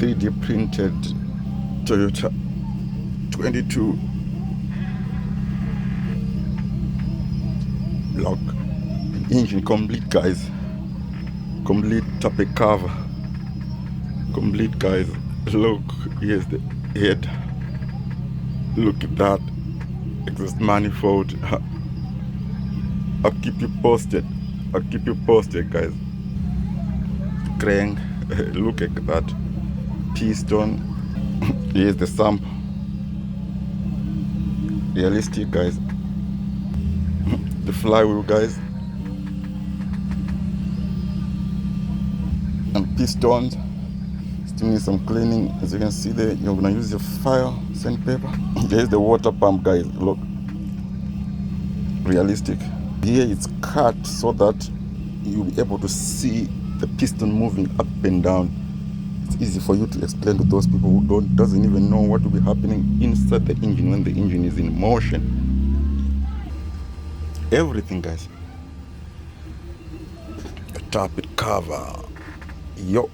3D printed Toyota 22 block engine, complete guys, complete tape cover, complete guys. Look, here's the head, look at that exhaust manifold. I'll keep you posted, guys. Crank, look at that piston. Here's the sump, realistic guys. The flywheel guys, and pistons still need some cleaning. As you can see there, you're gonna use your file sandpaper. There's the water pump guys, look, realistic. Here it's cut so that you'll be able to see the piston moving up and down. It's easy for you to explain to those people who doesn't even know what will be happening inside the engine when the engine is in motion. Everything guys, the top it cover, yo.